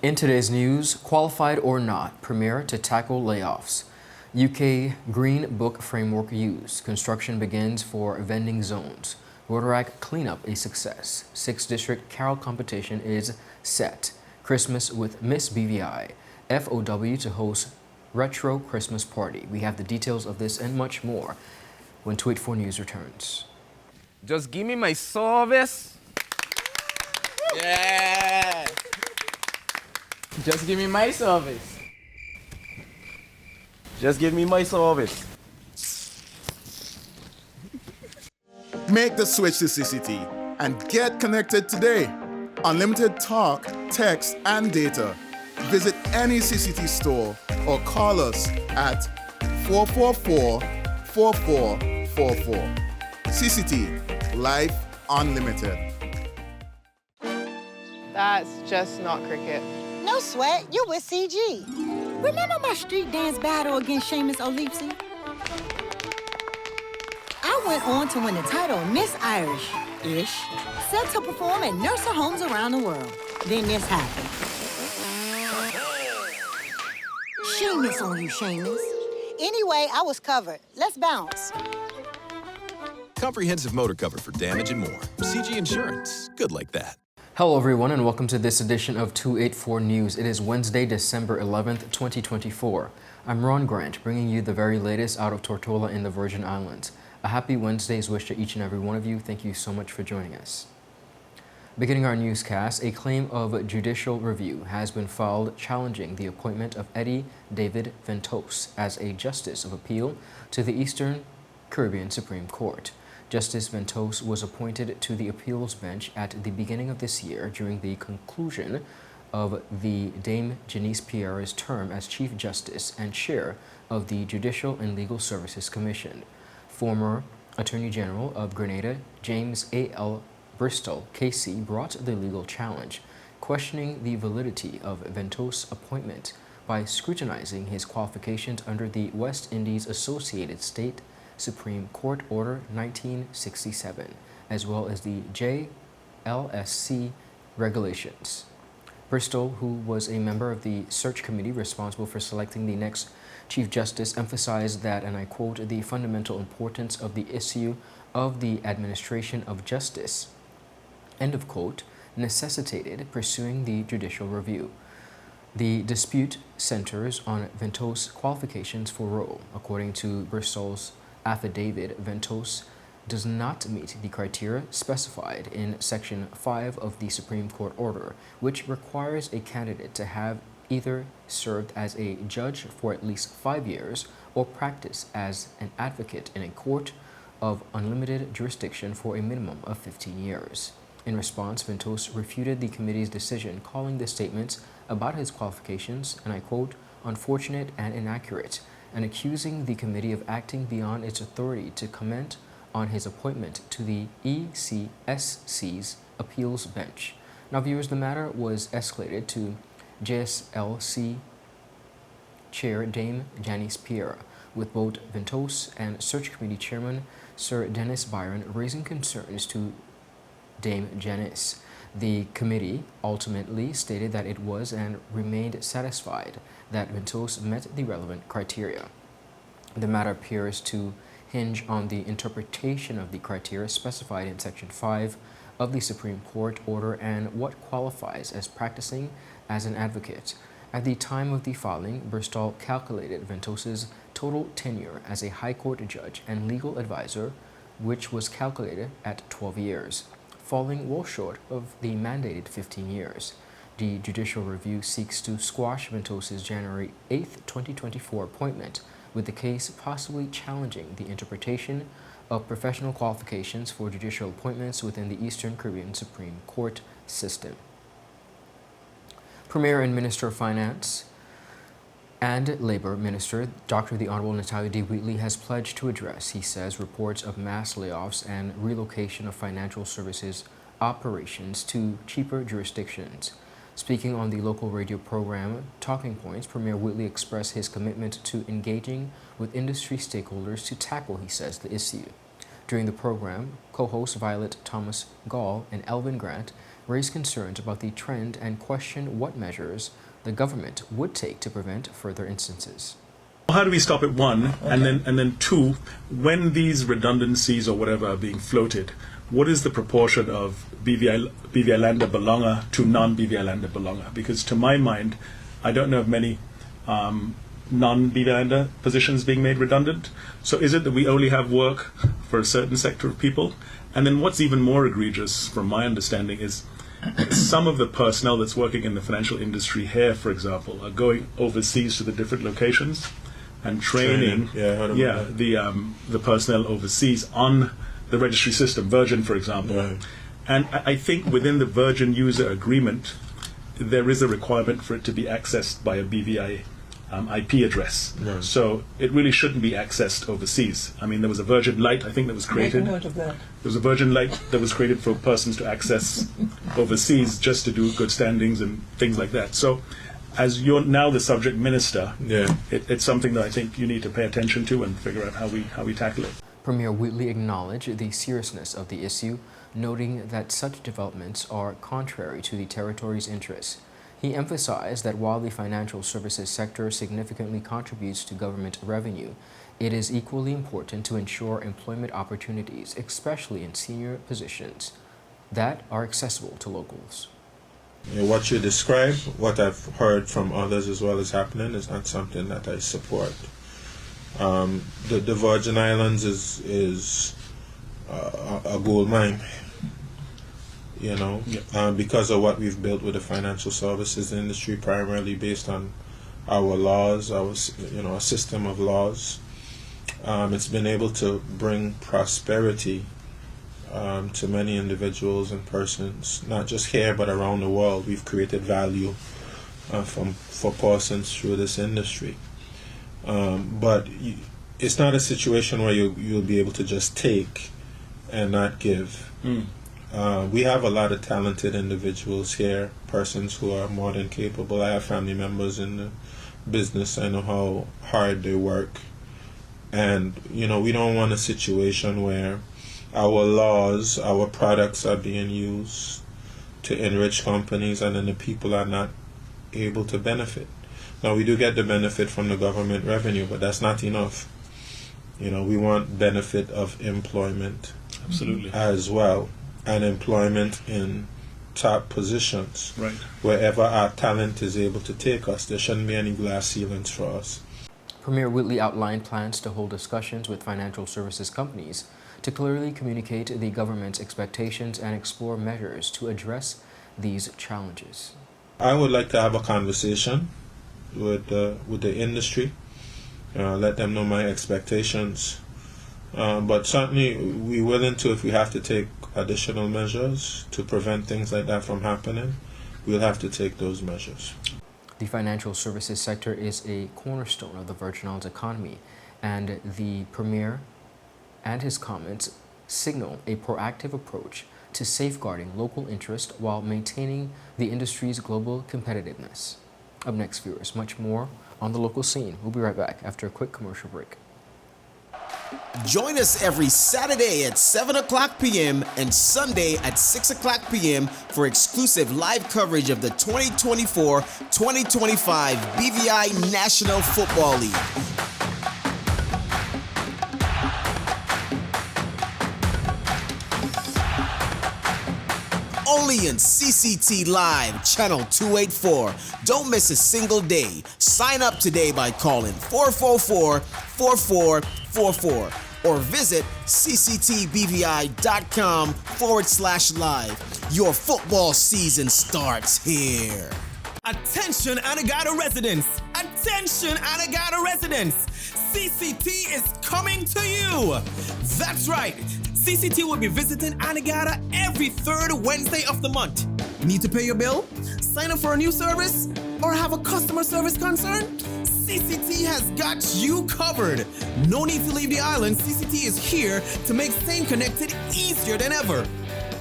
In today's news, qualified or not, Premier to tackle layoffs. UK Green Book framework used. Construction begins for vending zones. ROTARACT cleanup a success. 6th District Carol competition is set. Christmas with Miss BVI. F.O.W. to host retro Christmas party. We have the details of this and much more when 284 News returns. Just give me my service. Yeah. Just give me my service. Just give me my service. Make the switch to CCT and get connected today. Unlimited talk, text, and data. Visit any CCT store or call us at 444-4444. CCT, Life Unlimited. That's just not cricket. No sweat, you're with CG. Remember my street dance battle against Seamus O'Leapsy? I went on to win the title of Miss Irish-ish, set to perform at nursing homes around the world. Then this happened. Seamus on you, Seamus. Anyway, I was covered. Let's bounce. Comprehensive motor cover for damage and more. CG Insurance. Good like that. Hello everyone and welcome to this edition of 284 News. It is Wednesday, December 11th, 2024. I'm Ron Grant, bringing you the very latest out of Tortola in the Virgin Islands. A happy Wednesday is wished to each and every one of you. Thank you so much for joining us. Beginning our newscast, a claim of judicial review has been filed challenging the appointment of Eddie David Ventos as a Justice of Appeal to the Eastern Caribbean Supreme Court. Justice Ventos was appointed to the appeals bench at the beginning of this year during the conclusion of the Dame Janice Pierre's term as Chief Justice and Chair of the Judicial and Legal Services Commission. Former Attorney General of Grenada, James A.L. Bristol, KC, brought the legal challenge, questioning the validity of Ventos' appointment by scrutinizing his qualifications under the West Indies Associated State Supreme Court Order 1967, as well as the JLSC regulations. Bristol, who was a member of the search committee responsible for selecting the next Chief Justice, emphasized that, and I quote, the fundamental importance of the issue of the administration of justice, end of quote, necessitated pursuing the judicial review. The dispute centers on Ventos' qualifications for role. According to Bristol's affidavit, Ventos does not meet the criteria specified in Section 5 of the Supreme Court Order, which requires a candidate to have either served as a judge for at least 5 years or practice as an advocate in a court of unlimited jurisdiction for a minimum of 15 years. In response, Ventos refuted the committee's decision, calling the statements about his qualifications, and I quote, unfortunate and inaccurate, and accusing the committee of acting beyond its authority to comment on his appointment to the ECSC's appeals bench. Now, viewers, the matter was escalated to JSLC Chair Dame Janice Pierre, with both Ventos and Search Committee Chairman Sir Dennis Byron raising concerns to Dame Janice. The committee ultimately stated that it was and remained satisfied that Ventos met the relevant criteria. The matter appears to hinge on the interpretation of the criteria specified in Section 5 of the Supreme Court Order and what qualifies as practicing as an advocate. At the time of the filing, Bristol calculated Ventos' total tenure as a High Court judge and legal advisor, which was calculated at 12 years, falling well short of the mandated 15 years. The judicial review seeks to squash Ventos' January 8, 2024 appointment, with the case possibly challenging the interpretation of professional qualifications for judicial appointments within the Eastern Caribbean Supreme Court system. Premier and Minister of Finance and Labor Minister Dr. the Honorable Natalia D. Wheatley has pledged to address, he says, reports of mass layoffs and relocation of financial services operations to cheaper jurisdictions. Speaking on the local radio program Talking Points, Premier Wheatley expressed his commitment to engaging with industry stakeholders to tackle, he says, the issue. During the program, co-hosts Violet Thomas Gall and Elvin Grant raised concerns about the trend and questioned what measures the government would take to prevent further instances. How do we stop it, one, and then two, when these redundancies or whatever are being floated, what is the proportion of BVI Lander Belonger to non-BVI Lander Belonger? Because to my mind, I don't know of many non-BVI Lander positions being made redundant. So is it that we only have work for a certain sector of people? And then what's even more egregious, from my understanding, is some of the personnel that's working in the financial industry here, for example, are going overseas to the different locations and training the personnel overseas on the registry system, Virgin, for example. Right. And I think within the Virgin user agreement, there is a requirement for it to be accessed by a BVI IP address. Right. So it really shouldn't be accessed overseas. I mean, there was a Virgin Lite, I think, that was created. There was a Virgin Lite that was created for persons to access overseas just to do good standings and things like that. So as you're now the subject minister, it's something that I think you need to pay attention to and figure out how we tackle it. Premier Wheatley acknowledged the seriousness of the issue, noting that such developments are contrary to the territory's interests. He emphasized that while the financial services sector significantly contributes to government revenue, it is equally important to ensure employment opportunities, especially in senior positions, that are accessible to locals. What you describe, what I've heard from others as well as happening, is not something that I support. The Virgin Islands is a gold mine, because of what we've built with the financial services industry, primarily based on our laws, a system of laws. It's been able to bring prosperity to many individuals and persons, not just here but around the world. We've created value for persons through this industry. But it's not a situation where you'll be able to just take and not give. We have a lot of talented individuals here, persons who are more than capable. I have family members in the business. I know how hard they work. And, we don't want a situation where our laws, our products are being used to enrich companies and then the people are not able to benefit. Now, we do get the benefit from the government revenue, but that's not enough. We want benefit of employment. Absolutely. As well, and employment in top positions. Right. Wherever our talent is able to take us, there shouldn't be any glass ceilings for us. Premier Wheatley outlined plans to hold discussions with financial services companies to clearly communicate the government's expectations and explore measures to address these challenges. I would like to have a conversation with the industry, let them know my expectations. But certainly we're willing to, if we have to take additional measures to prevent things like that from happening, we'll have to take those measures. The financial services sector is a cornerstone of the Virgin Islands economy, and the Premier and his comments signal a proactive approach to safeguarding local interest while maintaining the industry's global competitiveness. Up next, viewers, much more on the local scene. We'll be right back after a quick commercial break. Join us every Saturday at 7 o'clock p.m. and Sunday at 6 o'clock p.m. for exclusive live coverage of the 2024-2025 BVI National Football League. Only in CCT Live, Channel 284. Don't miss a single day. Sign up today by calling 444-4444 or visit cctbvi.com/live. Your football season starts here. Attention Anegada residents! Attention Anegada residents! CCT is coming to you! That's right! CCT will be visiting Anegada every third Wednesday of the month. Need to pay your bill? Sign up for a new service? Or have a customer service concern? CCT has got you covered. No need to leave the island. CCT is here to make staying connected easier than ever.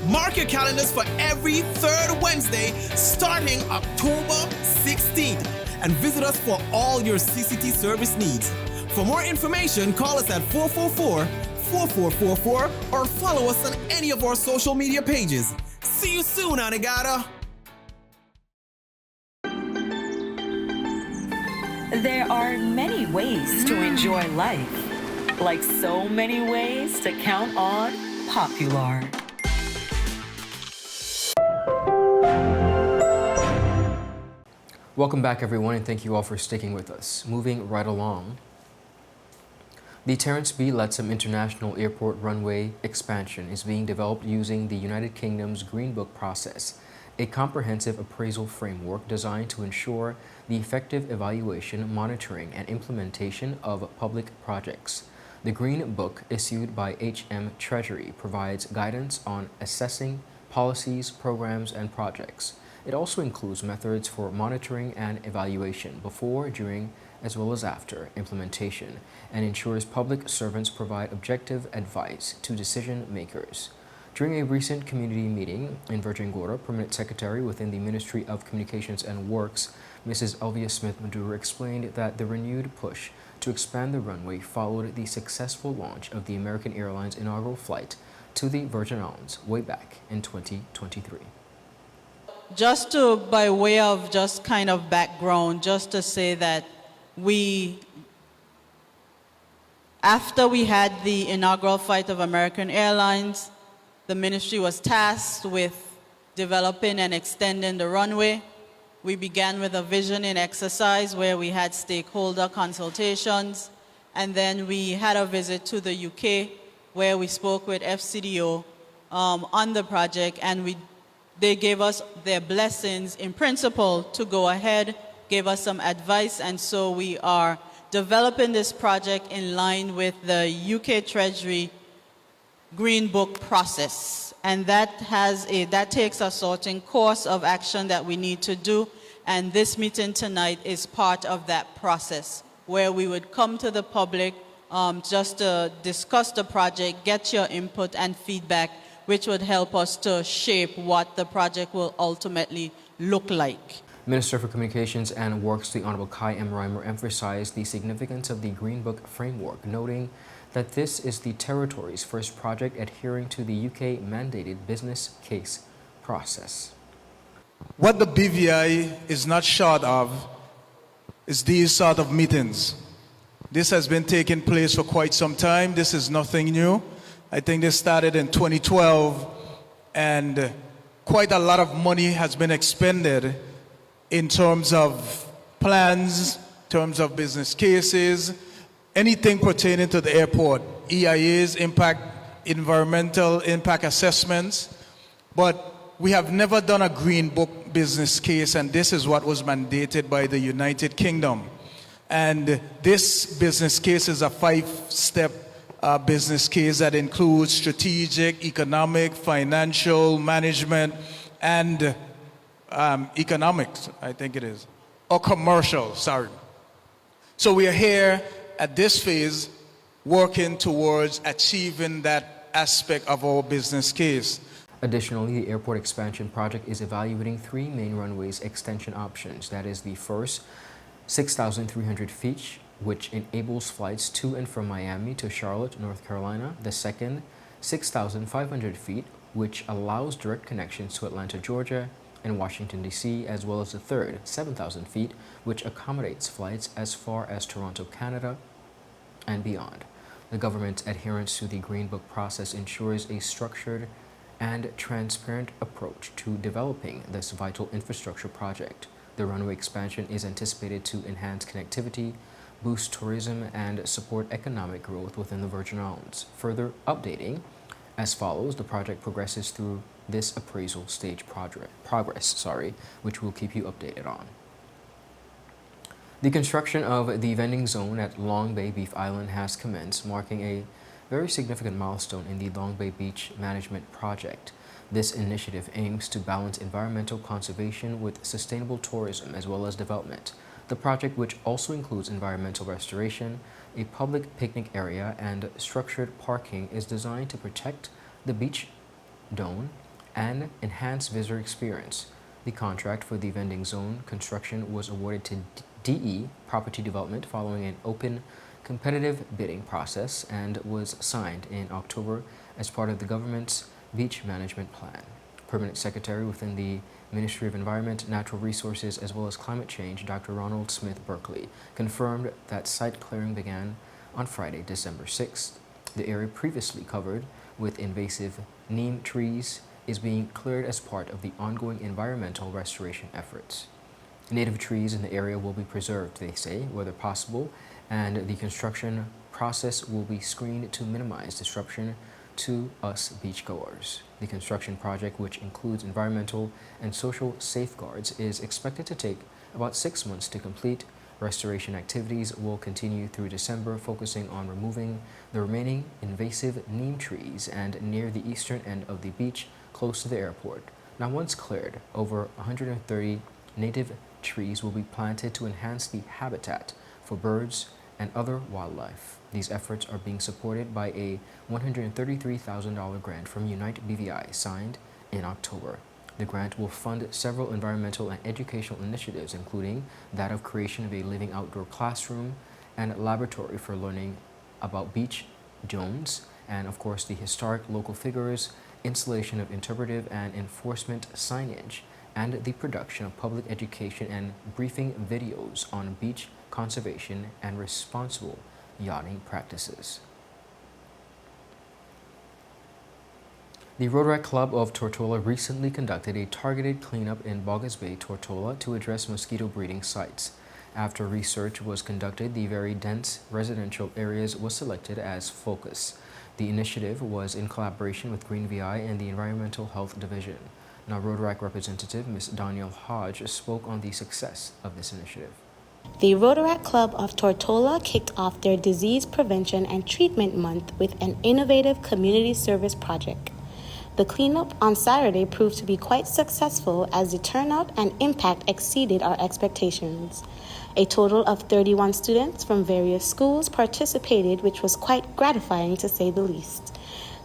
Mark your calendars for every third Wednesday starting October 16th and visit us for all your CCT service needs. For more information, call us at 444-4444 or follow us on any of our social media pages. See you soon, Anegada. There are many ways to enjoy life, like so many ways to count on Popular. Welcome back, everyone, and thank you all for sticking with us. Moving right along, the Terence B. Lettsome International Airport runway expansion is being developed using the United Kingdom's Green Book process, a comprehensive appraisal framework designed to ensure the effective evaluation, monitoring, and implementation of public projects. The Green Book, issued by HM Treasury, provides guidance on assessing policies, programs, and projects. It also includes methods for monitoring and evaluation before, during, as well as after implementation, and ensures public servants provide objective advice to decision makers. During a recent community meeting in Virgin Gorda, Permanent Secretary within the Ministry of Communications and Works, Mrs. Elvia Smith-Madura, explained that the renewed push to expand the runway followed the successful launch of the American Airlines inaugural flight to the Virgin Islands way back in 2023. Just to, by way of just kind of background, just to say that after we had the inaugural flight of American Airlines, the ministry was tasked with developing and extending the runway. We began with a visioning exercise where we had stakeholder consultations, and then we had a visit to the UK where we spoke with FCDO on the project, and they gave us their blessings in principle to go ahead, gave us some advice, and so we are developing this project in line with the UK Treasury Green Book process. And that takes a certain course of action that we need to do, and this meeting tonight is part of that process, where we would come to the public just to discuss the project, get your input and feedback, which would help us to shape what the project will ultimately look like. Minister for Communications and Works, the Honorable Kai M. Reimer, emphasized the significance of the Green Book framework, noting that this is the territory's first project adhering to the UK-mandated business case process. What the BVI is not short of is these sort of meetings. This has been taking place for quite some time. This is nothing new. I think this started in 2012, and quite a lot of money has been expended in terms of plans, in terms of business cases, anything pertaining to the airport, EIAs, environmental impact assessments. But we have never done a Green Book business case, and this is what was mandated by the United Kingdom. And this business case is a 5-step business case that includes strategic, economic, financial, management, and economics, I think it is, or commercial, sorry. So we are here at this phase working towards achieving that aspect of our business case. Additionally, the airport expansion project is evaluating 3 main runways extension options. That is the first, 6,300 feet, which enables flights to and from Miami to Charlotte, North Carolina. The second, 6,500 feet, which allows direct connections to Atlanta, Georgia, and Washington, D.C., as well as the third, 7,000 feet, which accommodates flights as far as Toronto, Canada, and beyond. The government's adherence to the Green Book process ensures a structured and transparent approach to developing this vital infrastructure project. The runway expansion is anticipated to enhance connectivity, boost tourism, and support economic growth within the Virgin Islands. Further updating as follows: the project progresses through this appraisal stage progress, which we'll keep you updated on. The construction of the vending zone at Long Bay Beef Island has commenced, marking a very significant milestone in the Long Bay Beach Management Project. This initiative aims to balance environmental conservation with sustainable tourism as well as development. The project, which also includes environmental restoration, a public picnic area, and structured parking, is designed to protect the beach dome and enhance visitor experience. The contract for the vending zone construction was awarded to DE Property Development following an open, competitive bidding process and was signed in October as part of the government's beach management plan. Permanent Secretary within the Ministry of Environment, Natural Resources, as well as Climate Change, Dr. Ronald Smith Berkeley, confirmed that site clearing began on Friday, December 6th. The area previously covered with invasive neem trees is being cleared as part of the ongoing environmental restoration efforts. Native trees in the area will be preserved, they say, whether possible, and the construction process will be screened to minimize disruption to us beachgoers. The construction project, which includes environmental and social safeguards, is expected to take about 6 months to complete. Restoration activities will continue through December, focusing on removing the remaining invasive neem trees and near the eastern end of the beach close to the airport. Now, once cleared, over 130 native trees will be planted to enhance the habitat for birds and other wildlife. These efforts are being supported by a $133,000 grant from Unite BVI signed in October. The grant will fund several environmental and educational initiatives, including that of creation of a living outdoor classroom and laboratory for learning about beach zones, and of course the historic local figures, installation of interpretive and enforcement signage, and the production of public education and briefing videos on beach conservation and responsible yachting practices. The ROTARACT Club of Tortola recently conducted a targeted cleanup in Boggess Bay, Tortola, to address mosquito breeding sites. After research was conducted, the very dense residential areas was selected as focus. The initiative was in collaboration with Green VI and the Environmental Health Division. Now, ROTARACT representative Ms. Danielle Hodge spoke on the success of this initiative. The ROTARACT Club of Tortola kicked off their Disease Prevention and Treatment Month with an innovative community service project. The cleanup on Saturday proved to be quite successful as the turnout and impact exceeded our expectations. A total of 31 students from various schools participated, which was quite gratifying to say the least.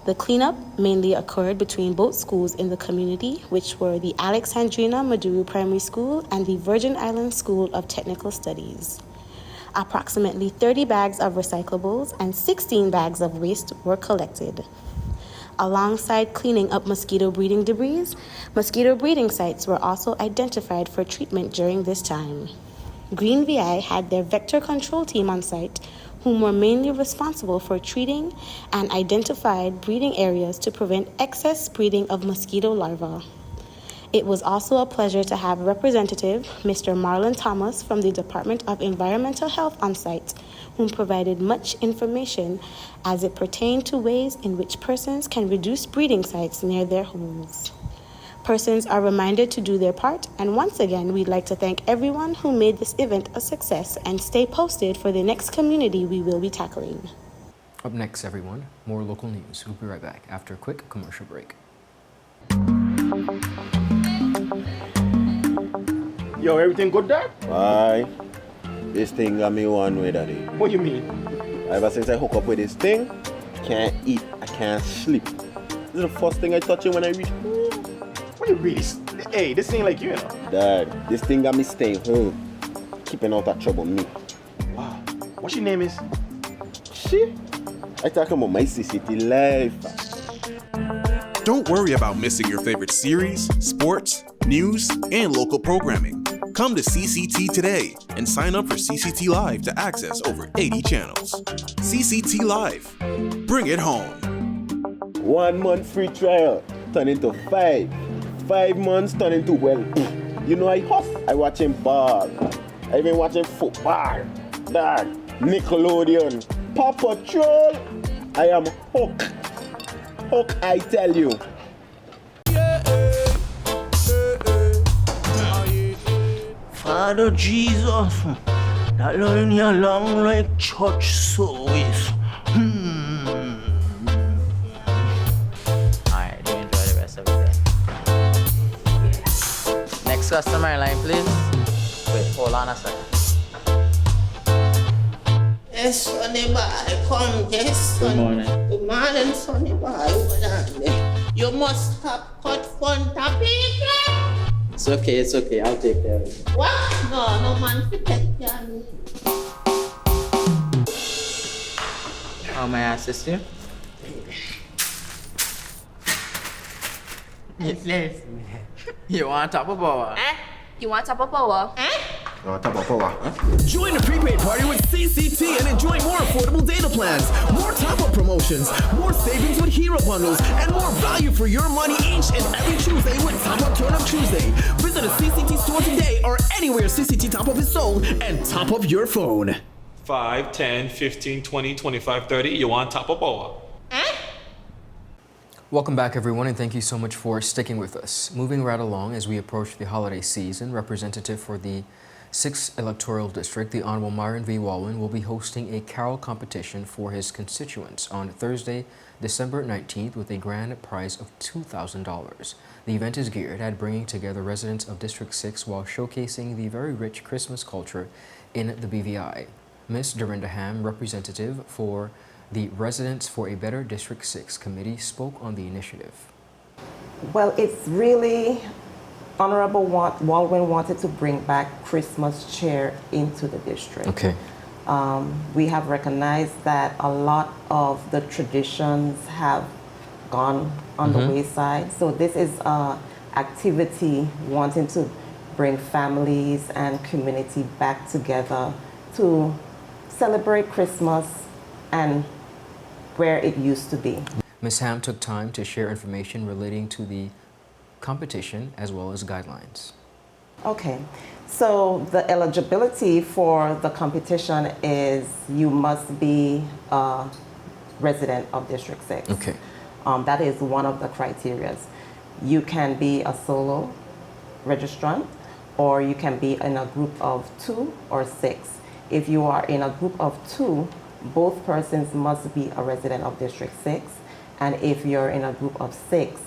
The cleanup mainly occurred between both schools in the community, which were the Alexandrina Maduru Primary School and the Virgin Islands School of Technical Studies. Approximately 30 bags of recyclables and 16 bags of waste were collected. Alongside cleaning up mosquito breeding debris, mosquito breeding sites were also identified for treatment during this time. Green VI had their vector control team on site, whom were mainly responsible for treating and identified breeding areas to prevent excess breeding of mosquito larvae. It was also a pleasure to have Representative Mr. Marlon Thomas from the Department of Environmental Health on site, whom provided much information as it pertained to ways in which persons can reduce breeding sites near their homes. Persons are reminded to do their part, and once again, we'd like to thank everyone who made this event a success and stay posted for the next community we will be tackling. Up next, everyone, more local news. We'll be right back after a quick commercial break. Yo, everything good there? Aye. This thing got me one way, daddy. What you mean? Ever since I hook up with this thing, can't eat, I can't sleep. This is the first thing I touch it when I reach home. What you really? Hey, this ain't like you know. Dad, this thing got me staying home, keeping out of trouble me. Wow. What your name is? She? I talking about my CCT life. Don't worry about missing your favorite series, sports, news, and local programming. Come to CCT today and sign up for CCT Live to access over 80 channels. CCT Live. Bring it home. 1 month free trial turn into 5. 5 months turn into, well, you know I huff. I watching ball. I even watching football. Dad, Nickelodeon, Paw Patrol. I am hooked. Hook, I tell you. Father Jesus, that line here long like church service. Alright, do enjoy the rest of the day. Next customer line, please. Wait, hold on a second. Yes, Sonny boy, come, yes, Good Sonny. morning. Good morning, Sonny boy. Hold on there. You must have cut front of people. It's okay, I'll take care of it. What? No man, forget you. How may I assist you? Yes. You want top of power? You want top of power? Join the prepaid party with CCT and enjoy more affordable data plans, more top-up promotions, more savings with hero bundles, and more value for your money each and every Tuesday with Top Up Turn Up Tuesday. Visit a CCT store today or anywhere CCT Top Up is sold and top up your phone. 5, 10, 15, 20, 25, 30. You want top of power? Welcome back, everyone, and thank you so much for sticking with us. Moving right along as we approach the holiday season, representative for the 6th Electoral District, the Honorable Myron V. Walwin, will be hosting a carol competition for his constituents on Thursday, December 19th, with a grand prize of $2,000. The event is geared at bringing together residents of District 6 while showcasing the very rich Christmas culture in the BVI. Ms. Dorinda Ham, representative for the Residents for a Better District 6 Committee, spoke on the initiative. Well, it's really Honorable Walwin wanted to bring back Christmas cheer into the district. Okay. We have recognized that a lot of the traditions have gone on the wayside. So this is an activity wanting to bring families and community back together to celebrate Christmas and where it used to be. Ms. Ham took time to share information relating to the competition as well as guidelines. Okay, so the eligibility for the competition is you must be a resident of District 6. Okay. That is one of the criteria. You can be a solo registrant, or you can be in a group of 2 or 6. If you are in a group of 2, both persons must be a resident of District 6, and if you're in a group of 6,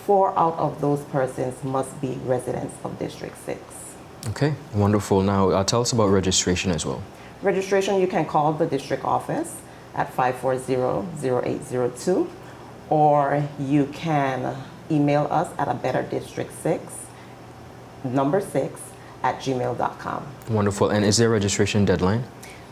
4 out of those persons must be residents of District 6. Okay, wonderful. Now, tell us about registration as well. Registration, you can call the district office at 540-0802, or you can email us at abetterdistrict6@gmail.com. Wonderful. And is there a registration deadline?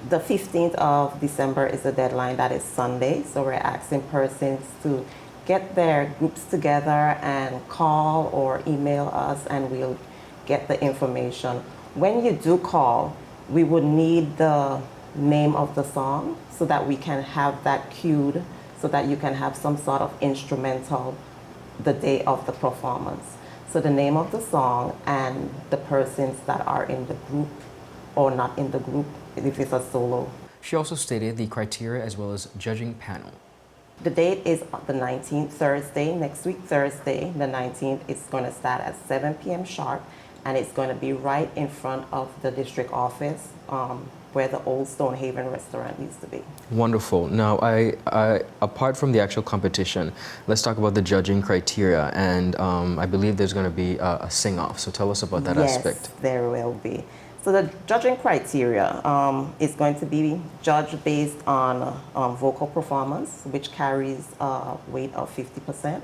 The 15th of December is the deadline. That is Sunday. So we're asking persons to get their groups together and call or email us, and we'll get the information. When you do call, we would need the name of the song so that we can have that cued, so that you can have some sort of instrumental the day of the performance. So the name of the song and the persons that are in the group or not in the group, if it's a solo. She also stated the criteria as well as judging panel. The date is the 19th, Thursday, next week, Thursday, the 19th. It's going to start at 7 p.m. sharp, and it's going to be right in front of the district office where the old Stonehaven restaurant used to be. Wonderful. Now, apart from the actual competition, let's talk about the judging criteria, and I believe there's going to be a sing-off. So tell us about that aspect. Yes, there will be. So the judging criteria is going to be judged based on vocal performance, which carries a weight of 50%.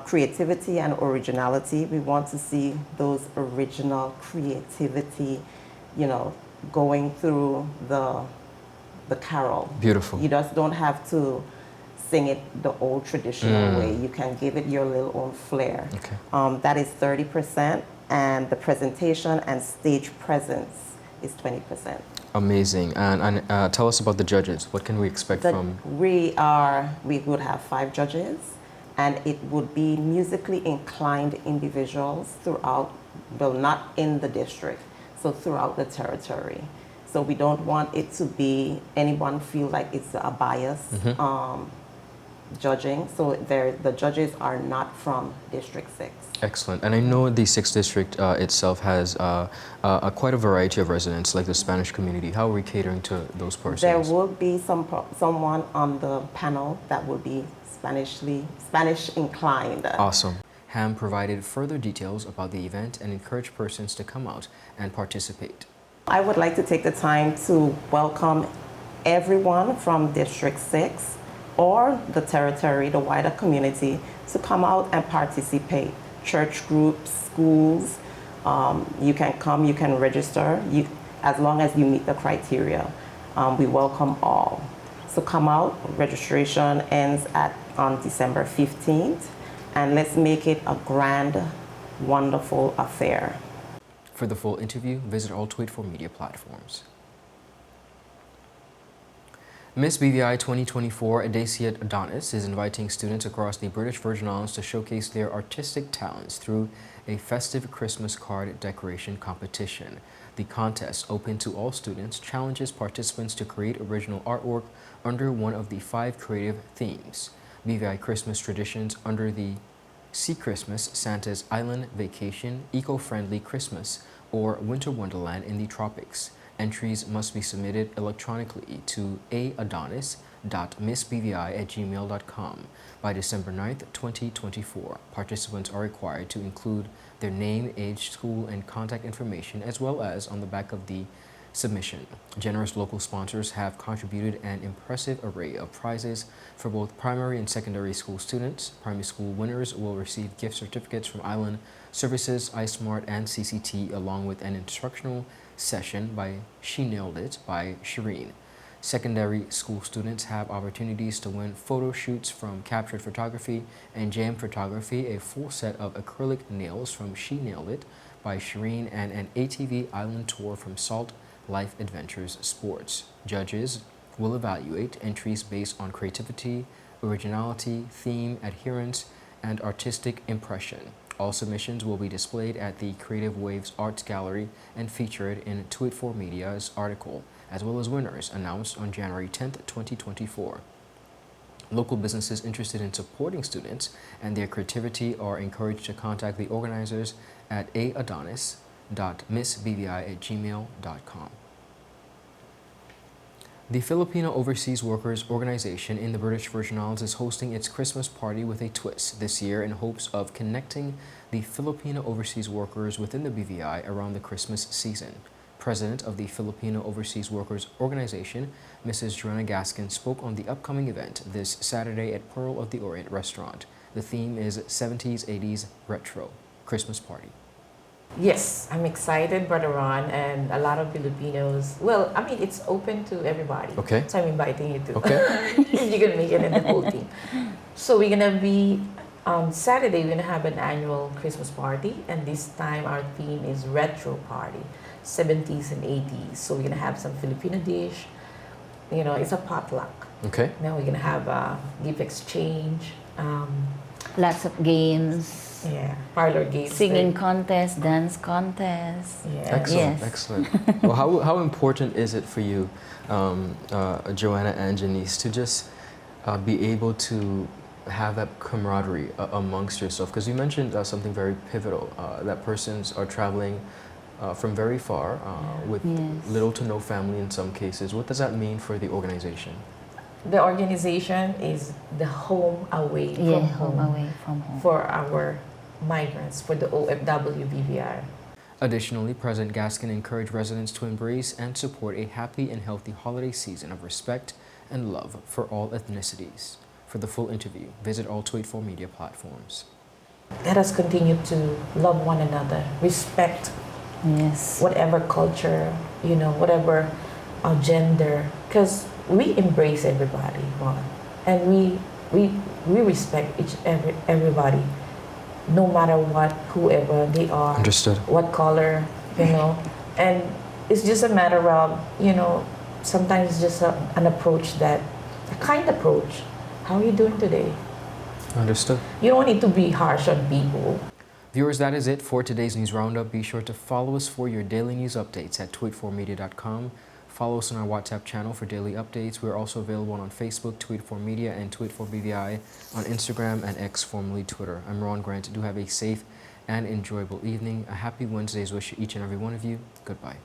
Creativity and originality. We want to see those original creativity, you know, going through the carol. Beautiful. You just don't have to sing it the old traditional way. You can give it your little own flair. Okay. That is 30%. And the presentation and stage presence is 20%. Amazing. And tell us about the judges. What can we expect from? We would have 5 judges, and it would be musically inclined individuals throughout, well, not in the district, so throughout the territory. So we don't want it to be anyone feel like it's a bias judging. So the judges are not from District 6. Excellent. And I know the 6th District itself has quite a variety of residents, like the Spanish community. How are we catering to those persons? There will be someone on the panel that will be Spanish inclined. Awesome. Ham provided further details about the event and encouraged persons to come out and participate. I would like to take the time to welcome everyone from District 6 or the territory, the wider community, to come out and participate. Church groups, schools, you can come, you can register, as long as you meet the criteria. We welcome all. So come out. Registration ends on December 15th, and let's make it a grand, wonderful affair. For the full interview, visit all Tweet4 media platforms. Miss BVI 2024 Adesiat Adonis is inviting students across the British Virgin Islands to showcase their artistic talents through a festive Christmas card decoration competition. The contest, open to all students, challenges participants to create original artwork under one of the 5 creative themes: BVI Christmas traditions under the Sea Christmas, Santa's Island Vacation, Eco-Friendly Christmas, or Winter Wonderland in the Tropics. Entries must be submitted electronically to aadonis.missbvi@gmail.com by December 9th, 2024. Participants are required to include their name, age, school, and contact information, as well as on the back of the submission. Generous local sponsors have contributed an impressive array of prizes for both primary and secondary school students. Primary school winners will receive gift certificates from Island Services, iSmart, and CCT, along with an instructional session by She Nailed It by Shireen. Secondary school students have opportunities to win photo shoots from Captured Photography and Jam Photography, a full set of acrylic nails from She Nailed It by Shireen, and an ATV island tour from Salt Life Adventures Sports. Judges will evaluate entries based on creativity, originality, theme, adherence, and artistic impression. All submissions will be displayed at the Creative Waves Arts Gallery and featured in Tweet4 Media's article, as well as winners announced on January 10th, 2024. Local businesses interested in supporting students and their creativity are encouraged to contact the organizers at aadonis.missbvi@gmail.com. The Filipino Overseas Workers Organization in the British Virgin Islands is hosting its Christmas party with a twist this year in hopes of connecting the Filipino overseas workers within the BVI around the Christmas season. President of the Filipino Overseas Workers Organization, Mrs. Joanna Gaskin, spoke on the upcoming event this Saturday at Pearl of the Orient restaurant. The theme is 70s, 80s retro Christmas party. Yes, I'm excited, Brother Ron, and a lot of Filipinos. Well, I mean, it's open to everybody. Okay. So I'm inviting you to. Okay. If you're going to make it in the whole team. So we're going to be, Saturday, we're going to have an annual Christmas party, and this time our theme is retro party, 70s and 80s. So we're going to have some Filipino dish. You know, it's a potluck. Okay. Now we're going to have a gift exchange. Lots of games. Yeah, parlor games. Singing contest, dance contest. Yeah. Excellent, Yes. excellent. Well, how important is it for you, Joanna and Janice, to just be able to have that camaraderie amongst yourself? Because you mentioned something very pivotal, that persons are traveling from very far with little to no family in some cases. What does that mean for the organization? The organization is the home away from home, away from home for our migrants, for the OFW BVI. Additionally, President Gaskin encouraged residents to embrace and support a happy and healthy holiday season of respect and love for all ethnicities. For the full interview, visit all Tweet4 media platforms. Let us continue to love one another, respect whatever culture, you know, whatever gender, because we embrace everybody, Ron, and we respect everybody, no matter what, whoever they are. Understood. What color, you know, and it's just a matter of, you know, sometimes just an approach a kind approach. How are you doing today? Understood. You don't need to be harsh on people. Viewers, that is it for today's news roundup. Be sure to follow us for your daily news updates at tweet4media.com. Follow us on our WhatsApp channel for daily updates. We're also available on Facebook, Tweet4 Media, and Tweet4 BVI, on Instagram and X, formerly Twitter. I'm Ron Grant. Do have a safe and enjoyable evening. A happy Wednesday's wish to each and every one of you. Goodbye.